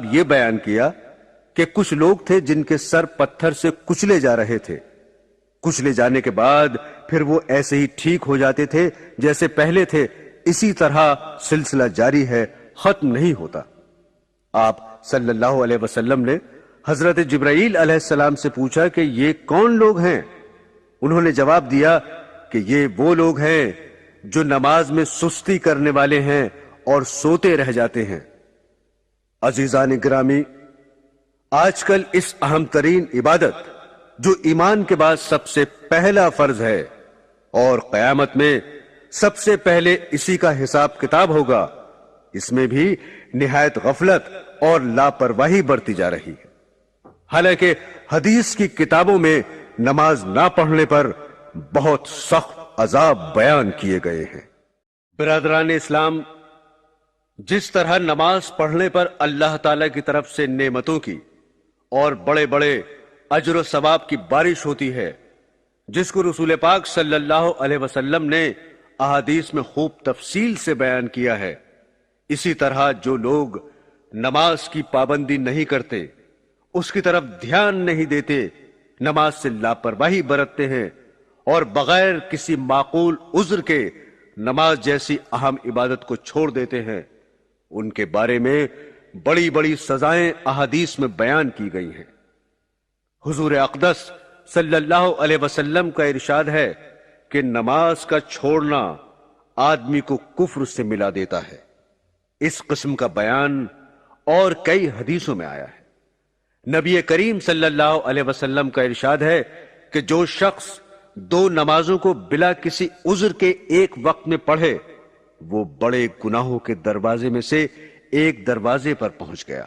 یہ بیان کیا کہ کچھ لوگ تھے جن کے سر پتھر سے کچلے جا رہے تھے. کچلے جانے کے بعد پھر وہ ایسے ہی ٹھیک ہو جاتے تھے جیسے پہلے تھے. اسی طرح سلسلہ جاری ہے، ختم نہیں ہوتا. آپ صلی اللہ علیہ وسلم نے حضرت جبرائیل علیہ السلام سے پوچھا کہ یہ کون لوگ ہیں؟ انہوں نے جواب دیا کہ یہ وہ لوگ ہیں جو نماز میں سستی کرنے والے ہیں اور سوتے رہ جاتے ہیں. عزیزان گرامی، آج کل اس اہم ترین عبادت جو ایمان کے بعد سب سے پہلا فرض ہے اور قیامت میں سب سے پہلے اسی کا حساب کتاب ہوگا، اس میں بھی نہایت غفلت اور لاپرواہی برتی جا رہی ہے. حالانکہ حدیث کی کتابوں میں نماز نہ پڑھنے پر بہت سخت عذاب بیان کیے گئے ہیں. برادران اسلام، جس طرح نماز پڑھنے پر اللہ تعالی کی طرف سے نعمتوں کی اور بڑے بڑے اجر و ثواب کی بارش ہوتی ہے، جس کو رسول پاک صلی اللہ علیہ وسلم نے احادیث میں خوب تفصیل سے بیان کیا ہے، اسی طرح جو لوگ نماز کی پابندی نہیں کرتے، اس کی طرف دھیان نہیں دیتے، نماز سے لاپرواہی برتتے ہیں اور بغیر کسی معقول عذر کے نماز جیسی اہم عبادت کو چھوڑ دیتے ہیں، ان کے بارے میں بڑی بڑی سزائیں احادیث میں بیان کی گئی ہیں. حضور اقدس صلی اللہ علیہ وسلم کا ارشاد ہے کہ نماز کا چھوڑنا آدمی کو کفر سے ملا دیتا ہے. اس قسم کا بیان اور کئی حدیثوں میں آیا ہے. نبی کریم صلی اللہ علیہ وسلم کا ارشاد ہے کہ جو شخص 2 نمازوں کو بلا کسی عذر کے ایک وقت میں پڑھے، وہ بڑے گناہوں کے دروازے میں سے ایک دروازے پر پہنچ گیا.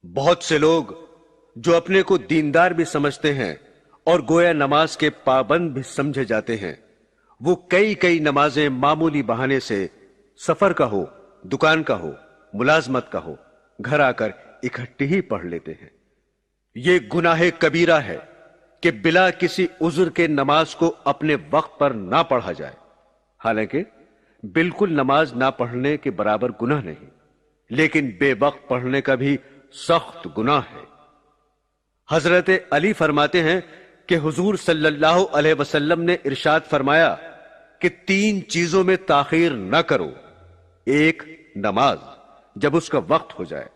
بہت سے لوگ جو اپنے کو دیندار بھی سمجھتے ہیں اور گویا نماز کے پابند بھی سمجھے جاتے ہیں، وہ کئی نمازیں معمولی بہانے سے، سفر کا ہو، دکان کا ہو، ملازمت کا ہو، گھر آ کر اکٹھی ہی پڑھ لیتے ہیں. یہ گناہ کبیرہ ہے کہ بلا کسی عذر کے نماز کو اپنے وقت پر نہ پڑھا جائے. حالانکہ بالکل نماز نہ پڑھنے کے برابر گناہ نہیں، لیکن بے وقت پڑھنے کا بھی سخت گناہ ہے. حضرت علی فرماتے ہیں کہ حضور صلی اللہ علیہ وسلم نے ارشاد فرمایا کہ 3 چیزوں میں تاخیر نہ کرو. 1 نماز جب اس کا وقت ہو جائے،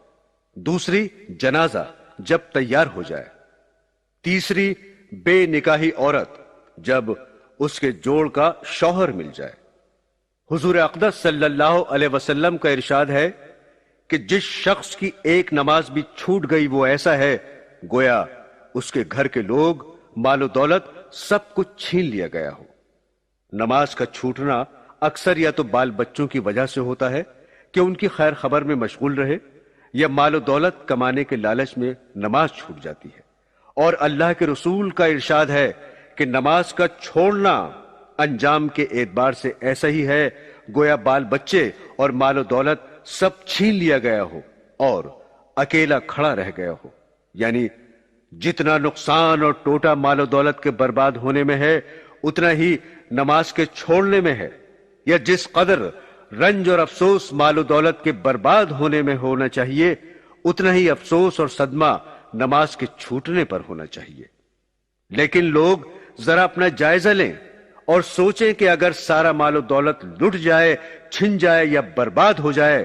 2 جنازہ جب تیار ہو جائے، 3 بے نکاحی عورت جب اس کے جوڑ کا شوہر مل جائے. حضور اقدس صلی اللہ علیہ وسلم کا ارشاد ہے کہ جس شخص کی ایک نماز بھی چھوٹ گئی وہ ایسا ہے گویا اس کے گھر کے لوگ، مال و دولت سب کچھ چھین لیا گیا ہو. نماز کا چھوٹنا اکثر یا تو بال بچوں کی وجہ سے ہوتا ہے کہ ان کی خیر خبر میں مشغول رہے، یا مال و دولت کمانے کے لالچ میں نماز چھوٹ جاتی ہے. اور اللہ کے رسول کا ارشاد ہے کہ نماز کا چھوڑنا انجام کے اعتبار سے ایسا ہی ہے گویا بال بچے اور مال و دولت سب چھین لیا گیا ہو اور اکیلا کھڑا رہ گیا ہو. یعنی جتنا نقصان اور ٹوٹا مال و دولت کے برباد ہونے میں ہے، اتنا ہی نماز کے چھوڑنے میں ہے. یا جس قدر رنج اور افسوس مال و دولت کے برباد ہونے میں ہونا چاہیے، اتنا ہی افسوس اور صدمہ نماز کے چھوٹنے پر ہونا چاہیے. لیکن لوگ ذرا اپنا جائزہ لیں اور سوچیں کہ اگر سارا مال و دولت لٹ جائے، چھن جائے یا برباد ہو جائے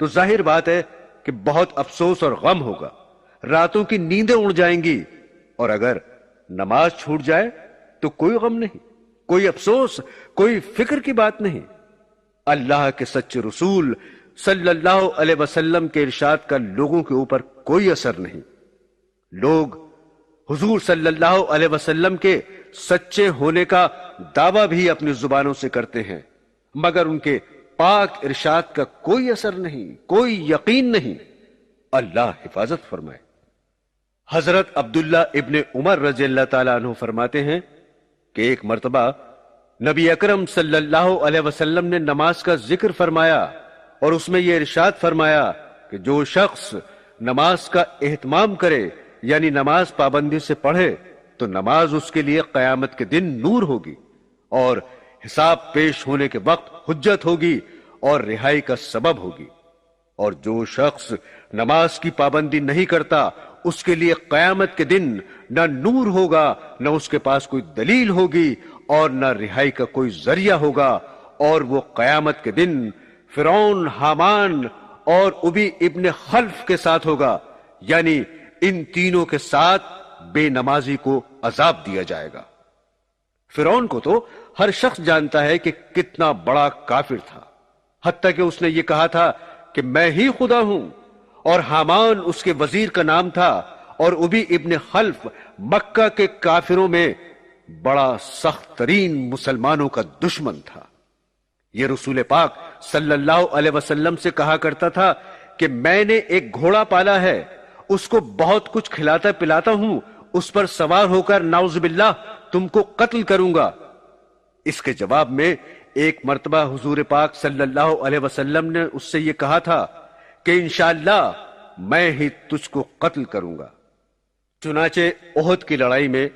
تو ظاہر بات ہے کہ بہت افسوس اور غم ہوگا، راتوں کی نیندیں اڑ جائیں گی. اور اگر نماز چھوٹ جائے تو کوئی غم نہیں، کوئی افسوس، کوئی فکر کی بات نہیں. اللہ کے سچے رسول صلی اللہ علیہ وسلم کے ارشاد کا لوگوں کے اوپر کوئی اثر نہیں. لوگ حضور صلی اللہ علیہ وسلم کے سچے ہونے کا دعویٰ بھی اپنی زبانوں سے کرتے ہیں، مگر ان کے پاک ارشاد کا کوئی اثر نہیں، کوئی یقین نہیں. اللہ حفاظت فرمائے. حضرت عبداللہ ابن عمر رضی اللہ تعالیٰ عنہ فرماتے ہیں کہ ایک مرتبہ نبی اکرم صلی اللہ علیہ وسلم نے نماز کا ذکر فرمایا اور اس میں یہ ارشاد فرمایا کہ جو شخص نماز کا اہتمام کرے، یعنی نماز پابندی سے پڑھے، تو نماز اس کے لیے قیامت کے دن نور ہوگی اور حساب پیش ہونے کے وقت حجت ہوگی اور رہائی کا سبب ہوگی. اور جو شخص نماز کی پابندی نہیں کرتا اس کے لیے قیامت کے دن نہ نور ہوگا، نہ اس کے پاس کوئی دلیل ہوگی اور نہ رہائی کا کوئی ذریعہ ہوگا، اور وہ قیامت کے دن فرعون، حامان اور ابی ابن خلف کے ساتھ ہوگا، یعنی ان تینوں کے ساتھ بے نمازی کو عذاب دیا جائے گا۔ فرعون کو تو ہر شخص جانتا ہے کہ کتنا بڑا کافر تھا، حتیٰ کہ اس نے یہ کہا تھا کہ میں ہی خدا ہوں، اور حامان اس کے وزیر کا نام تھا، اور ابی ابن خلف مکہ کے کافروں میں بڑا سخت ترین مسلمانوں کا دشمن تھا۔ یہ رسول پاک صلی اللہ علیہ وسلم سے کہا کرتا تھا کہ میں نے ایک گھوڑا پالا ہے، اس کو بہت کچھ کھلاتا پلاتا ہوں، اس پر سوار ہو کر نعوذ باللہ تم کو قتل کروں گا۔ اس کے جواب میں ایک مرتبہ حضور پاک صلی اللہ علیہ وسلم نے اس سے یہ کہا تھا کہ انشاءاللہ میں ہی تجھ کو قتل کروں گا۔ چنانچہ احد کی لڑائی میں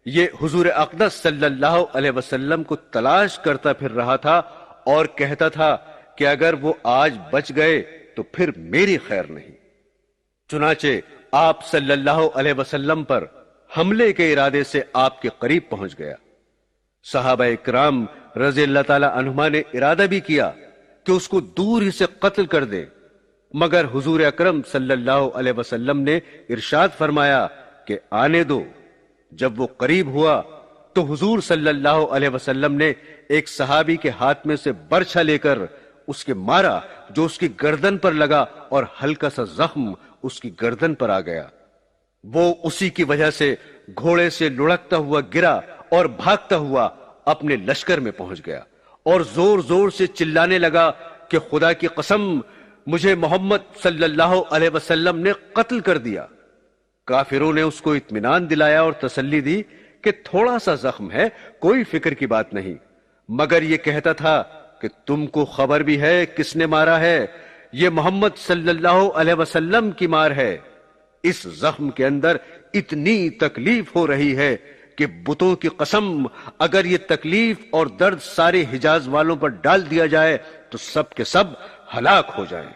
یہ حضور اقدس صلی اللہ علیہ وسلم کو تلاش کرتا پھر رہا تھا اور کہتا تھا کہ اگر وہ آج بچ گئے تو پھر میری خیر نہیں۔ چنانچہ آپ صلی اللہ علیہ وسلم پر حملے کے ارادے سے آپ کے قریب پہنچ گیا۔ صحابہ اکرام رضی اللہ تعالی عنہما نے ارادہ بھی کیا کہ اس کو دور ہی سے قتل کر دے، مگر حضور اکرم صلی اللہ علیہ وسلم نے ارشاد فرمایا کہ آنے دو۔ جب وہ قریب ہوا تو حضور صلی اللہ علیہ وسلم نے ایک صحابی کے ہاتھ میں سے برچھا لے کر اس کے مارا، جو اس کی گردن پر لگا اور ہلکا سا زخم اس کی گردن پر آ گیا۔ وہ اسی کی وجہ سے گھوڑے سے لڑکتا ہوا گرا اور بھاگتا ہوا اپنے لشکر میں پہنچ گیا اور زور زور سے چلانے لگا کہ خدا کی قسم، مجھے محمد صلی اللہ علیہ وسلم نے قتل کر دیا۔ کافروں نے اس کو اطمینان دلایا اور تسلی دی کہ تھوڑا سا زخم ہے، کوئی فکر کی بات نہیں، مگر یہ کہتا تھا کہ تم کو خبر بھی ہے کس نے مارا ہے؟ یہ محمد صلی اللہ علیہ وسلم کی مار ہے۔ اس زخم کے اندر اتنی تکلیف ہو رہی ہے کہ بتوں کی قسم، اگر یہ تکلیف اور درد سارے حجاز والوں پر ڈال دیا جائے تو سب کے سب ہلاک ہو جائیں۔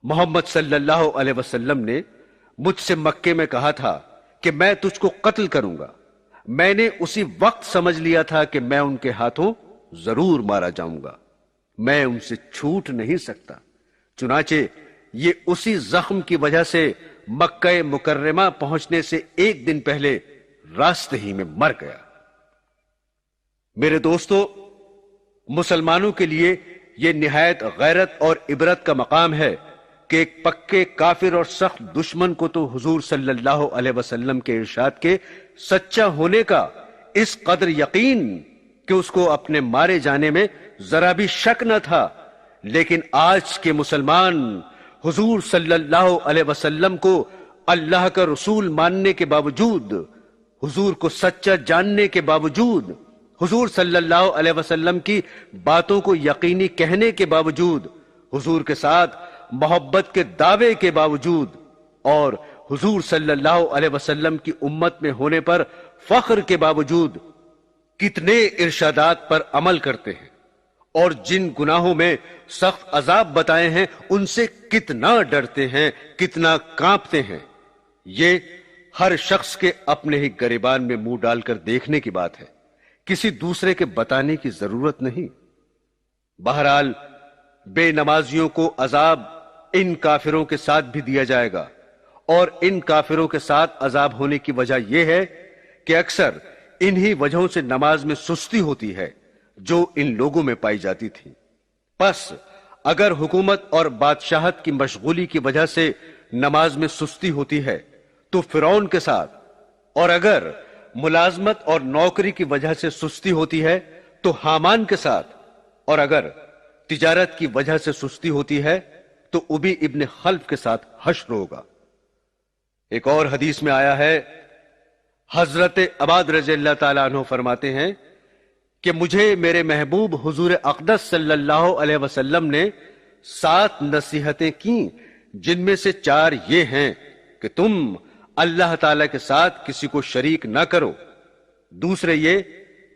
محمد صلی اللہ علیہ وسلم نے مجھ سے مکے میں کہا تھا کہ میں تجھ کو قتل کروں گا۔ میں نے اسی وقت سمجھ لیا تھا کہ میں ان کے ہاتھوں ضرور مارا جاؤں گا، میں ان سے چھوٹ نہیں سکتا۔ چنانچہ یہ اسی زخم کی وجہ سے مکہ مکرمہ پہنچنے سے ایک دن پہلے راستے ہی میں مر گیا۔ میرے دوستو، مسلمانوں کے لیے یہ نہایت غیرت اور عبرت کا مقام ہے کہ ایک پکے کافر اور سخت دشمن کو تو حضور صلی اللہ علیہ وسلم کے ارشاد کے سچا ہونے کا اس قدر یقین کہ اس کو اپنے مارے جانے میں ذرا بھی شک نہ تھا، لیکن آج کے مسلمان حضور صلی اللہ علیہ وسلم کو اللہ کا رسول ماننے کے باوجود، حضور کو سچا جاننے کے باوجود، حضور صلی اللہ علیہ وسلم کی باتوں کو یقینی کہنے کے باوجود، حضور کے ساتھ محبت کے دعوے کے باوجود، اور حضور صلی اللہ علیہ وسلم کی امت میں ہونے پر فخر کے باوجود کتنے ارشادات پر عمل کرتے ہیں، اور جن گناہوں میں سخت عذاب بتائے ہیں ان سے کتنا ڈرتے ہیں، کتنا کانپتے ہیں۔ یہ ہر شخص کے اپنے ہی گریبان میں منہ ڈال کر دیکھنے کی بات ہے، کسی دوسرے کے بتانے کی ضرورت نہیں۔ بہرحال بے نمازیوں کو عذاب ان کافروں کے ساتھ بھی دیا جائے گا، اور ان کافروں کے ساتھ عذاب ہونے کی وجہ یہ ہے کہ اکثر انہی وجہوں سے نماز میں سستی ہوتی ہے جو ان لوگوں میں پائی جاتی تھی۔ پس اگر حکومت اور بادشاہت کی مشغولی کی وجہ سے نماز میں سستی ہوتی ہے تو فرعون کے ساتھ، اور اگر ملازمت اور نوکری کی وجہ سے سستی ہوتی ہے تو حامان کے ساتھ، اور اگر تجارت کی وجہ سے سستی ہوتی ہے تو ابی ابن خلف کے ساتھ حشر ہوگا۔ ایک اور حدیث میں آیا ہے، حضرت عباد رضی اللہ تعالیٰ عنہ فرماتے ہیں کہ مجھے میرے محبوب حضور اقدس صلی اللہ علیہ وسلم نے 7 نصیحتیں کی، جن میں سے 4 یہ ہیں کہ تم اللہ تعالیٰ کے ساتھ کسی کو شریک نہ کرو، دوسرے یہ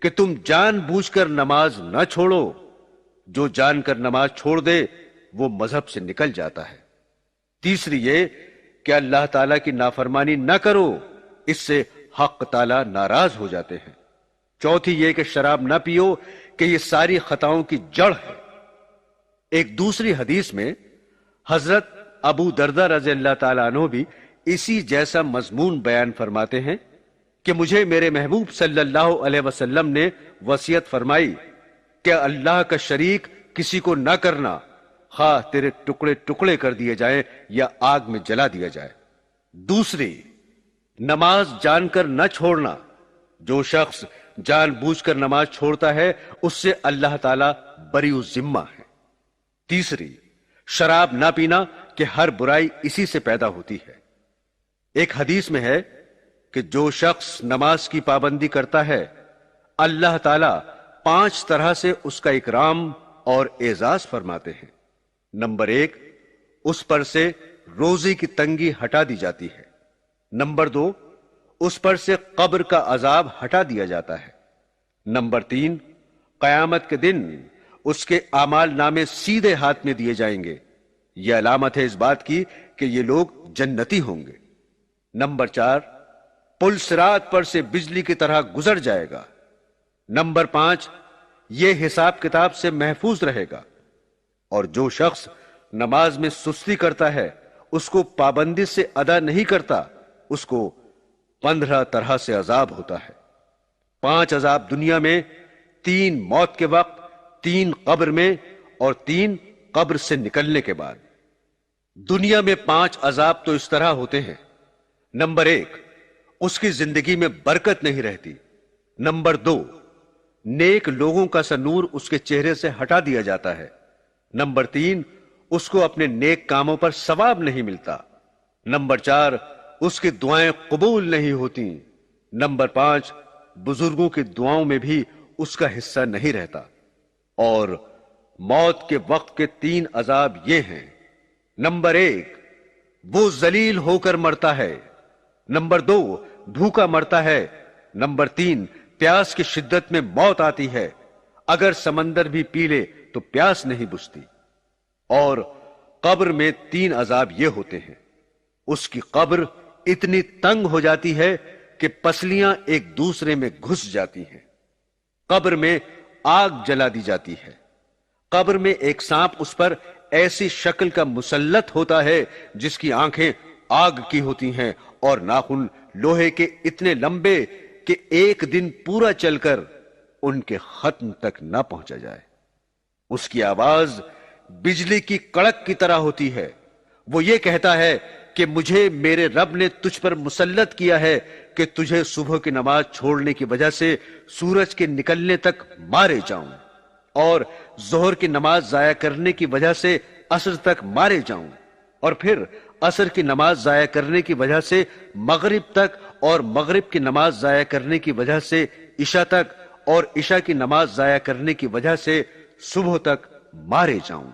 کہ تم جان بوجھ کر نماز نہ چھوڑو، جو جان کر نماز چھوڑ دے وہ مذہب سے نکل جاتا ہے۔ تیسری یہ کہ اللہ تعالیٰ کی نافرمانی نہ کرو، اس سے حق تعالیٰ ناراض ہو جاتے ہیں۔ چوتھی یہ کہ شراب نہ پیو کہ یہ ساری خطاؤں کی جڑ ہے۔ ایک دوسری حدیث میں حضرت ابو دردہ رضی اللہ تعالیٰ عنہ بھی اسی جیسا مضمون بیان فرماتے ہیں کہ مجھے میرے محبوب صلی اللہ علیہ وسلم نے وصیت فرمائی کہ اللہ کا شریک کسی کو نہ کرنا، خواہ تیرے ٹکڑے ٹکڑے کر دیے جائیں یا آگ میں جلا دیا جائے۔ دوسری، نماز جان کر نہ چھوڑنا، جو شخص جان بوجھ کر نماز چھوڑتا ہے اس سے اللہ تعالیٰ بری الذمہ ہے۔ تیسری، شراب نہ پینا کہ ہر برائی اسی سے پیدا ہوتی ہے۔ ایک حدیث میں ہے کہ جو شخص نماز کی پابندی کرتا ہے اللہ تعالیٰ 5 طرح سے اس کا اکرام اور اعزاز فرماتے ہیں۔ نمبر 1، اس پر سے روزی کی تنگی ہٹا دی جاتی ہے۔ نمبر 2، اس پر سے قبر کا عذاب ہٹا دیا جاتا ہے۔ نمبر 3، قیامت کے دن اس کے اعمال نامے سیدھے ہاتھ میں دیے جائیں گے، یہ علامت ہے اس بات کی کہ یہ لوگ جنتی ہوں گے۔ نمبر 4، پل صراط پر سے بجلی کی طرح گزر جائے گا۔ نمبر 5، یہ حساب کتاب سے محفوظ رہے گا۔ اور جو شخص نماز میں سستی کرتا ہے، اس کو پابندی سے ادا نہیں کرتا، اس کو 15 طرح سے عذاب ہوتا ہے۔ 5 عذاب دنیا میں، 3 موت کے وقت، 3 قبر میں، اور 3 قبر سے نکلنے کے بعد۔ دنیا میں 5 عذاب تو اس طرح ہوتے ہیں۔ نمبر 1، اس کی زندگی میں برکت نہیں رہتی۔ نمبر 2، نیک لوگوں کا سا نور اس کے چہرے سے ہٹا دیا جاتا ہے۔ نمبر 3، اس کو اپنے نیک کاموں پر ثواب نہیں ملتا۔ نمبر 4، اس کی دعائیں قبول نہیں ہوتی۔ نمبر 5، بزرگوں کی دعاؤں میں بھی اس کا حصہ نہیں رہتا۔ اور موت کے وقت کے 3 عذاب یہ ہیں۔ نمبر 1، وہ ذلیل ہو کر مرتا ہے۔ نمبر 2، بھوکا مرتا ہے۔ نمبر 3، پیاس کی شدت میں موت آتی ہے، اگر سمندر بھی پی لے تو پیاس نہیں بجھتی۔ اور قبر میں 3 عذاب یہ ہوتے ہیں۔ اس کی قبر اتنی تنگ ہو جاتی ہے کہ پسلیاں ایک دوسرے میں گھس جاتی ہیں۔ قبر میں آگ جلا دی جاتی ہے۔ قبر میں ایک سانپ اس پر ایسی شکل کا مسلط ہوتا ہے جس کی آنکھیں آگ کی ہوتی ہیں اور ناخن لوہے کے اتنے لمبے کہ ایک دن پورا چل کر ان کے ختم تک نہ پہنچا جائے۔ اس کی آواز بجلی کی کڑک کی طرح ہوتی ہے۔ وہ یہ کہتا ہے کہ مجھے میرے رب نے تجھ پر مسلط کیا ہے کہ تجھے صبح کی نماز چھوڑنے کی وجہ سے سورج کے نکلنے تک مارے جاؤں، اور ظہر کی نماز ضائع کرنے کی وجہ سے عصر تک مارے جاؤں، اور پھر عصر کی نماز ضائع کرنے کی وجہ سے مغرب تک، اور مغرب کی نماز ضائع کرنے کی وجہ سے عشاء تک، اور عشاء کی نماز ضائع کرنے کی وجہ سے صبح تک مارے جاؤں۔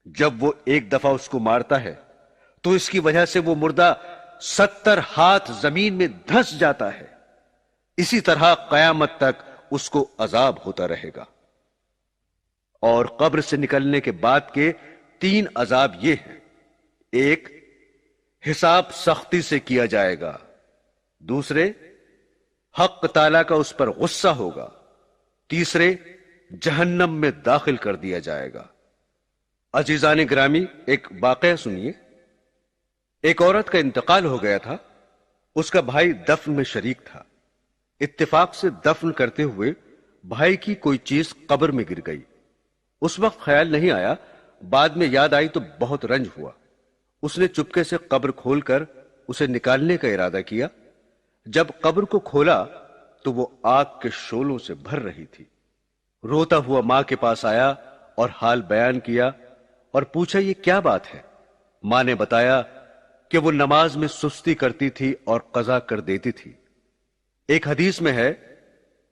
جب وہ ایک دفعہ اس کو مارتا ہے تو اس کی وجہ سے وہ مردہ 70 ہاتھ زمین میں دھس جاتا ہے۔ اسی طرح قیامت تک اس کو عذاب ہوتا رہے گا۔ اور قبر سے نکلنے کے بعد کے 3 عذاب یہ ہیں۔ 1، حساب سختی سے کیا جائے گا۔ دوسرے، حق تعالیٰ کا اس پر غصہ ہوگا۔ تیسرے، جہنم میں داخل کر دیا جائے گا۔ عزیزان گرامی، ایک واقعہ سنیے۔ ایک عورت کا انتقال ہو گیا تھا۔ اس کا بھائی دفن میں شریک تھا۔ اتفاق سے دفن کرتے ہوئے بھائی کی کوئی چیز قبر میں گر گئی۔ اس وقت خیال نہیں آیا، بعد میں یاد آئی تو بہت رنج ہوا۔ اس نے چپکے سے قبر کھول کر اسے نکالنے کا ارادہ کیا۔ جب قبر کو کھولا تو وہ آگ کے شعلوں سے بھر رہی تھی۔ روتا ہوا ماں کے پاس آیا اور حال بیان کیا اور پوچھا یہ کیا بات ہے؟ ماں نے بتایا کہ وہ نماز میں سستی کرتی تھی اور قضا کر دیتی تھی۔ ایک حدیث میں ہے،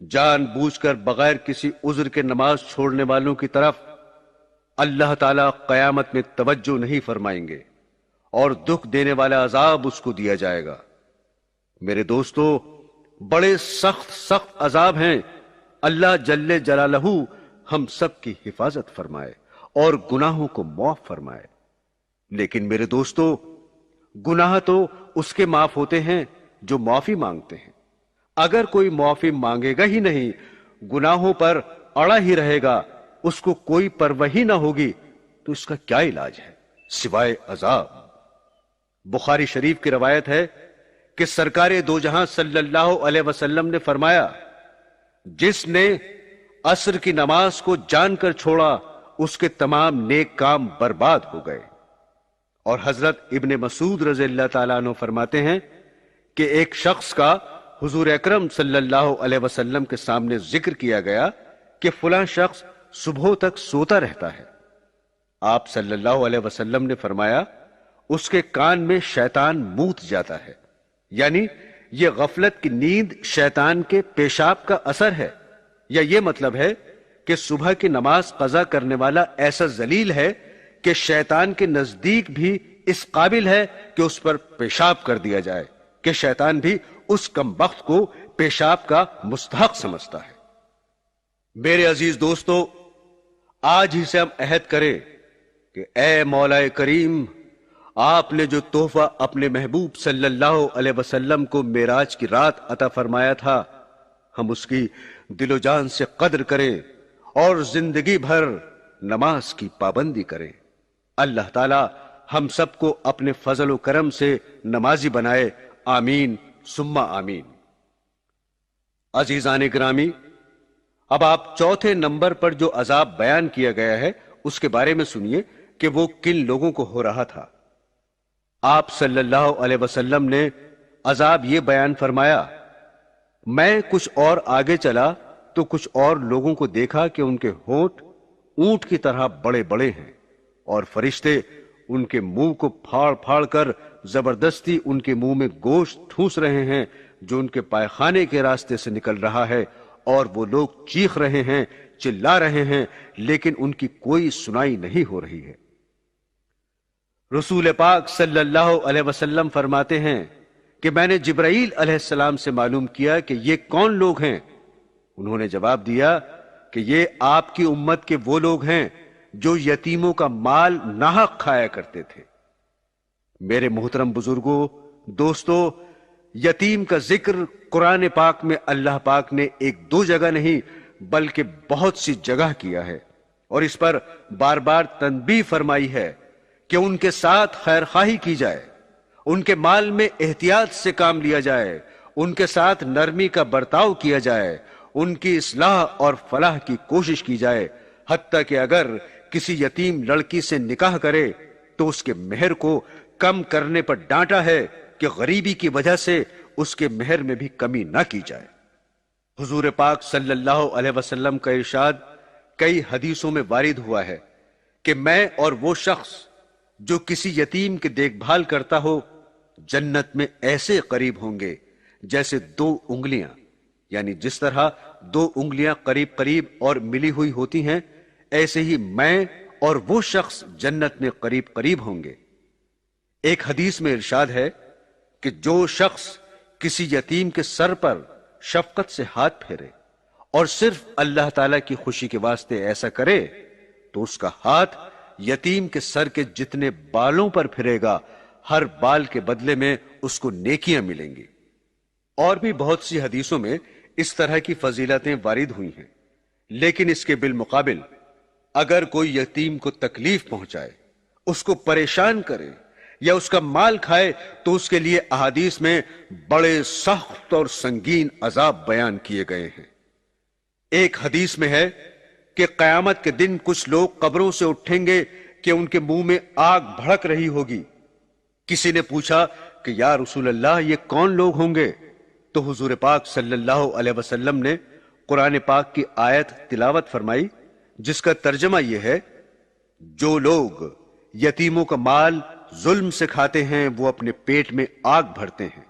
جان بوجھ کر بغیر کسی عذر کے نماز چھوڑنے والوں کی طرف اللہ تعالیٰ قیامت میں توجہ نہیں فرمائیں گے اور دکھ دینے والا عذاب اس کو دیا جائے گا۔ میرے دوستو، بڑے سخت عذاب ہیں۔ اللہ جل جلالہ ہم سب کی حفاظت فرمائے اور گناہوں کو معاف فرمائے۔ لیکن میرے دوستو، گناہ تو اس کے معاف ہوتے ہیں جو معافی مانگتے ہیں۔ اگر کوئی معافی مانگے گا ہی نہیں، گناہوں پر اڑا ہی رہے گا، اس کو کوئی پرواہ ہی نہ ہوگی، تو اس کا کیا علاج ہے سوائے عذاب؟ بخاری شریف کی روایت ہے کہ سرکار دو جہاں صلی اللہ علیہ وسلم نے فرمایا، جس نے عصر کی نماز کو جان کر چھوڑا، اس کے تمام نیک کام برباد ہو گئے۔ اور حضرت ابن مسعود رضی اللہ تعالیٰ عنہ فرماتے ہیں کہ ایک شخص کا حضور اکرم صلی اللہ علیہ وسلم کے سامنے ذکر کیا گیا کہ فلاں شخص صبح تک سوتا رہتا ہے۔ آپ صلی اللہ علیہ وسلم نے فرمایا، اس کے کان میں شیطان موت جاتا ہے، یعنی یہ غفلت کی نیند شیطان کے پیشاب کا اثر ہے، یا یہ مطلب ہے کہ صبح کی نماز قضا کرنے والا ایسا ذلیل ہے کہ شیطان کے نزدیک بھی اس قابل ہے کہ اس پر پیشاب کر دیا جائے، کہ شیطان بھی اس کمبخت کو پیشاب کا مستحق سمجھتا ہے۔ میرے عزیز دوستو، آج ہی سے ہم عہد کریں کہ اے مولا کریم، آپ نے جو تحفہ اپنے محبوب صلی اللہ علیہ وسلم کو معراج کی رات عطا فرمایا تھا، ہم اس کی دل و جان سے قدر کریں اور زندگی بھر نماز کی پابندی کریں۔ اللہ تعالی ہم سب کو اپنے فضل و کرم سے نمازی بنائے، آمین ثم آمین۔ عزیزان گرامی، اب آپ چوتھے نمبر پر جو عذاب بیان کیا گیا ہے اس کے بارے میں سنیے کہ وہ کن لوگوں کو ہو رہا تھا۔ آپ صلی اللہ علیہ وسلم نے عذاب یہ بیان فرمایا، میں کچھ اور آگے چلا تو کچھ اور لوگوں کو دیکھا کہ ان کے ہونٹ اونٹ کی طرح بڑے بڑے ہیں، اور فرشتے ان کے منہ کو پھاڑ پھاڑ کر زبردستی ان کے منہ میں گوشت ٹھوس رہے ہیں جو ان کے پائخانے کے راستے سے نکل رہا ہے، اور وہ لوگ چیخ رہے ہیں، چلا رہے ہیں، لیکن ان کی کوئی سنائی نہیں ہو رہی ہے۔ رسول پاک صلی اللہ علیہ وسلم فرماتے ہیں کہ میں نے جبرائیل علیہ السلام سے معلوم کیا کہ یہ کون لوگ ہیں؟ انہوں نے جواب دیا کہ یہ آپ کی امت کے وہ لوگ ہیں جو یتیموں کا مال ناحق کھایا کرتے تھے۔ میرے محترم بزرگوں، دوستو، یتیم کا ذکر قرآن پاک میں اللہ پاک نے ایک دو جگہ نہیں بلکہ بہت سی جگہ کیا ہے، اور اس پر بار بار تنبیہ فرمائی ہے کہ ان کے ساتھ خیر خواہی کی جائے، ان کے مال میں احتیاط سے کام لیا جائے، ان کے ساتھ نرمی کا برتاؤ کیا جائے، ان کی اصلاح اور فلاح کی کوشش کی جائے، حتیٰ کہ اگر کسی یتیم لڑکی سے نکاح کرے تو اس کے مہر کو کم کرنے پر ڈانٹا ہے کہ غریبی کی وجہ سے اس کے مہر میں بھی کمی نہ کی جائے۔ حضور پاک صلی اللہ علیہ وسلم کا ارشاد کئی حدیثوں میں وارد ہوا ہے کہ میں اور وہ شخص جو کسی یتیم کی دیکھ بھال کرتا ہو جنت میں ایسے قریب ہوں گے جیسے دو انگلیاں، یعنی جس طرح دو انگلیاں قریب قریب اور ملی ہوئی ہوتی ہیں، ایسے ہی میں اور وہ شخص جنت میں قریب قریب ہوں گے۔ ایک حدیث میں ارشاد ہے کہ جو شخص کسی یتیم کے سر پر شفقت سے ہاتھ پھیرے اور صرف اللہ تعالی کی خوشی کے واسطے ایسا کرے تو اس کا ہاتھ یتیم کے سر کے جتنے بالوں پر پھرے گا، ہر بال کے بدلے میں اس کو نیکیاں ملیں گی۔ اور بھی بہت سی حدیثوں میں اس طرح کی فضیلتیں وارد ہوئی ہیں، لیکن اس کے بالمقابل اگر کوئی یتیم کو تکلیف پہنچائے، اس کو پریشان کرے یا اس کا مال کھائے تو اس کے لیے احادیث میں بڑے سخت اور سنگین عذاب بیان کیے گئے ہیں۔ ایک حدیث میں ہے کہ قیامت کے دن کچھ لوگ قبروں سے اٹھیں گے کہ ان کے منہ میں آگ بھڑک رہی ہوگی۔ کسی نے پوچھا کہ یا رسول اللہ، یہ کون لوگ ہوں گے؟ تو حضور پاک صلی اللہ علیہ وسلم نے قرآن پاک کی آیت تلاوت فرمائی جس کا ترجمہ یہ ہے، جو لوگ یتیموں کا مال ظلم سے کھاتے ہیں وہ اپنے پیٹ میں آگ بھرتے ہیں۔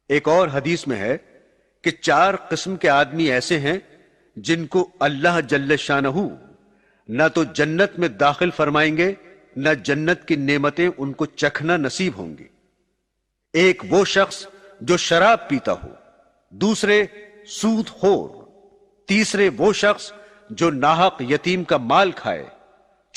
ایک اور حدیث میں ہے کہ 4 قسم کے آدمی ایسے ہیں جن کو اللہ جل شانہ نہ تو جنت میں داخل فرمائیں گے نہ جنت کی نعمتیں ان کو چکھنا نصیب ہوں گی۔ ایک وہ شخص جو شراب پیتا ہو، دوسرے سود خور، تیسرے وہ شخص جو ناحق یتیم کا مال کھائے،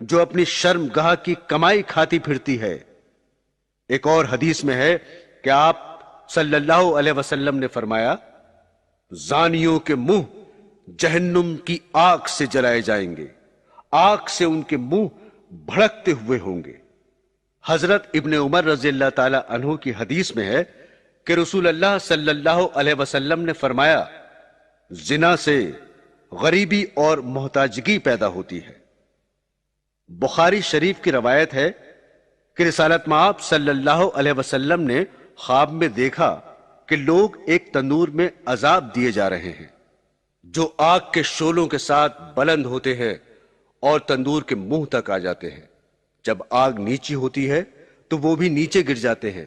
جو اپنی شرم گاہ کی کمائی کھاتی پھرتی ہے۔ ایک اور حدیث میں ہے کہ آپ صلی اللہ علیہ وسلم نے فرمایا، زانیوں کے منہ جہنم کی آگ سے جلائے جائیں گے، آگ سے ان کے منہ بھڑکتے ہوئے ہوں گے۔ حضرت ابن عمر رضی اللہ تعالی عنہ کی حدیث میں ہے کہ رسول اللہ صلی اللہ علیہ وسلم نے فرمایا، زنا سے غریبی اور محتاجگی پیدا ہوتی ہے۔ بخاری شریف کی روایت ہے کہ رسالت مآب صلی اللہ علیہ وسلم نے خواب میں دیکھا کہ لوگ ایک تندور میں عذاب دیے جا رہے ہیں جو آگ کے شعلوں کے ساتھ بلند ہوتے ہیں اور تندور کے منہ تک آ جاتے ہیں۔ جب آگ نیچی ہوتی ہے تو وہ بھی نیچے گر جاتے ہیں۔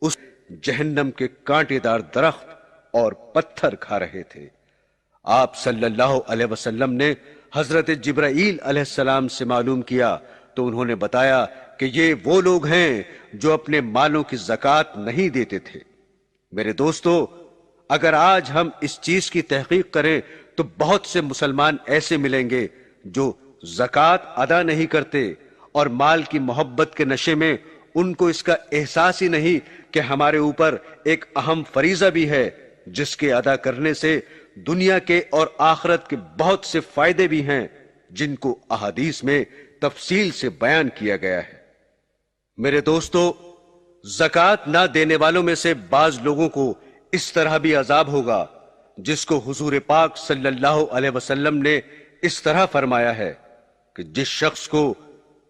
اس جہنم کے کانٹے دار درخت اور پتھر کھا رہے تھے۔ آپ صلی اللہ علیہ وسلم نے حضرت جبرائیل علیہ السلام سے معلوم کیا تو انہوں نے بتایا کہ یہ وہ لوگ ہیں جو اپنے مالوں کی زکوٰۃ نہیں دیتے تھے۔ میرے دوستو، اگر آج ہم اس چیز کی تحقیق کریں تو بہت سے مسلمان ایسے ملیں گے جو زکوٰۃ ادا نہیں کرتے، اور مال کی محبت کے نشے میں ان کو اس کا احساس ہی نہیں کہ ہمارے اوپر ایک اہم فریضہ بھی ہے جس کے ادا کرنے سے دنیا کے اور آخرت کے بہت سے فائدے بھی ہیں جن کو احادیث میں تفصیل سے بیان کیا گیا ہے۔ میرے دوستو، زکوٰۃ نہ دینے والوں میں سے بعض لوگوں کو اس طرح بھی عذاب ہوگا جس کو حضور پاک صلی اللہ علیہ وسلم نے اس طرح فرمایا ہے کہ جس شخص کو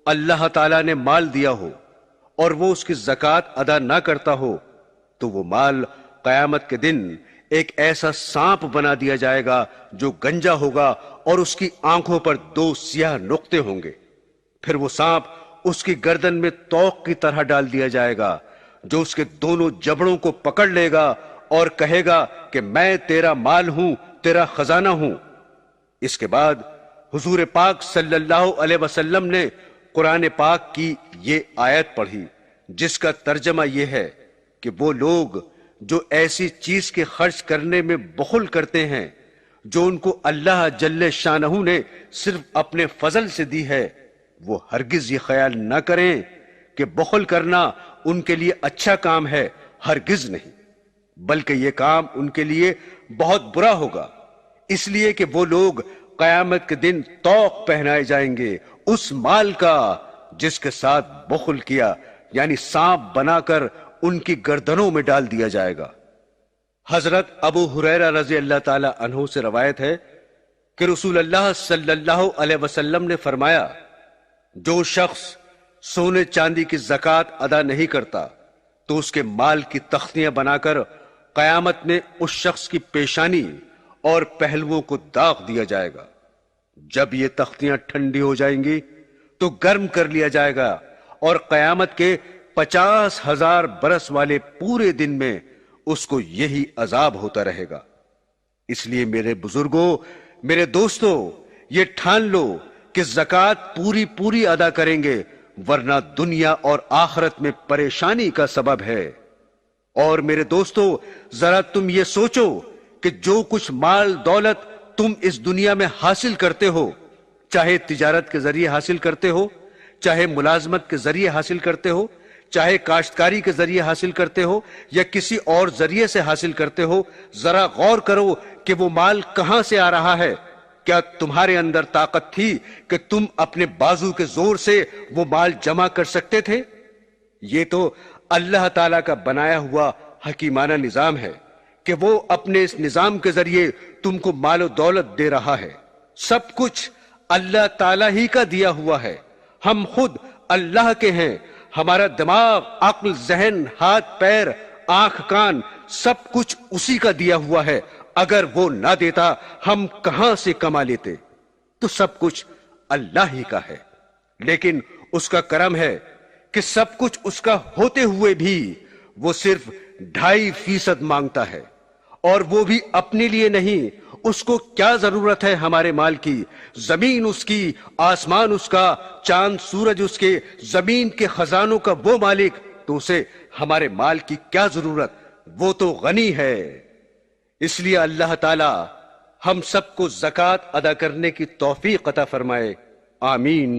اللہ تعالیٰ نے مال دیا ہو اور وہ اس کی زکوٰۃ ادا نہ کرتا ہو تو وہ مال قیامت کے دن ایک ایسا سانپ بنا دیا جائے گا جو گنجا ہوگا اور اس کی آنکھوں پر 2 سیاہ نقطے ہوں گے۔ پھر وہ سانپ اس کی گردن میں توق کی طرح ڈال دیا جائے گا جو اس کے دونوں جبڑوں کو پکڑ لے گا اور کہے گا کہ میں تیرا مال ہوں، تیرا خزانہ ہوں۔ اس کے بعد حضور پاک صلی اللہ علیہ وسلم نے قرآن پاک کی یہ آیت پڑھی جس کا ترجمہ یہ ہے کہ وہ لوگ جو ایسی چیز کے خرچ کرنے میں بخل کرتے ہیں جو ان کو اللہ جل شانہ نے صرف اپنے فضل سے دی ہے، وہ ہرگز یہ خیال نہ کریں کہ بخل کرنا ان کے لیے اچھا کام ہے، ہرگز نہیں، بلکہ یہ کام ان کے لیے بہت برا ہوگا، اس لیے کہ وہ لوگ قیامت کے دن طوق پہنائے جائیں گے اس مال کا جس کے ساتھ بخل کیا، یعنی سانپ بنا کر ان کی گردنوں میں ڈال دیا جائے گا۔ حضرت ابو ہریرہ رضی اللہ تعالی عنہ سے روایت ہے کہ رسول اللہ صلی اللہ علیہ وسلم نے فرمایا، جو شخص سونے چاندی کی زکوٰۃ ادا نہیں کرتا تو اس کے مال کی تختیاں بنا کر قیامت میں اس شخص کی پیشانی اور پہلوؤں کو داغ دیا جائے گا۔ جب یہ تختیاں ٹھنڈی ہو جائیں گی تو گرم کر لیا جائے گا اور قیامت کے 50,000 برس والے پورے دن میں اس کو یہی عذاب ہوتا رہے گا۔ اس لیے میرے بزرگوں، میرے دوستوں، یہ ٹھان لو کہ زکوٰۃ پوری ادا کریں گے، ورنہ دنیا اور آخرت میں پریشانی کا سبب ہے۔ اور میرے دوستو، ذرا تم یہ سوچو کہ جو کچھ مال دولت تم اس دنیا میں حاصل کرتے ہو، چاہے تجارت کے ذریعے حاصل کرتے ہو، چاہے ملازمت کے ذریعے حاصل کرتے ہو، چاہے کاشتکاری کے ذریعے حاصل کرتے ہو یا کسی اور ذریعے سے حاصل کرتے ہو، ذرا غور کرو کہ وہ مال کہاں سے آ رہا ہے۔ کیا تمہارے اندر طاقت تھی کہ تم اپنے بازو کے زور سے وہ مال جمع کر سکتے تھے؟ یہ تو اللہ تعالیٰ کا بنایا ہوا حکیمانہ نظام ہے کہ وہ اپنے اس نظام کے ذریعے تم کو مال و دولت دے رہا ہے۔ سب کچھ اللہ تعالیٰ ہی کا دیا ہوا ہے، ہم خود اللہ کے ہیں، ہمارا دماغ، عقل، ذہن، ہاتھ، پیر، آنکھ، کان، سب کچھ اسی کا دیا ہوا ہے۔ اگر وہ نہ دیتا ہم کہاں سے کما لیتے؟ تو سب کچھ اللہ ہی کا ہے، لیکن اس کا کرم ہے کہ سب کچھ اس کا ہوتے ہوئے بھی وہ صرف 2.5% مانگتا ہے، اور وہ بھی اپنے لیے نہیں۔ اس کو کیا ضرورت ہے ہمارے مال کی؟ زمین اس کی، آسمان اس کا، چاند سورج اس کے، زمین کے خزانوں کا وہ مالک، تو اسے ہمارے مال کی کیا ضرورت؟ وہ تو غنی ہے۔ اس لیے اللہ تعالی ہم سب کو زکوٰۃ ادا کرنے کی توفیق عطا فرمائے، آمین۔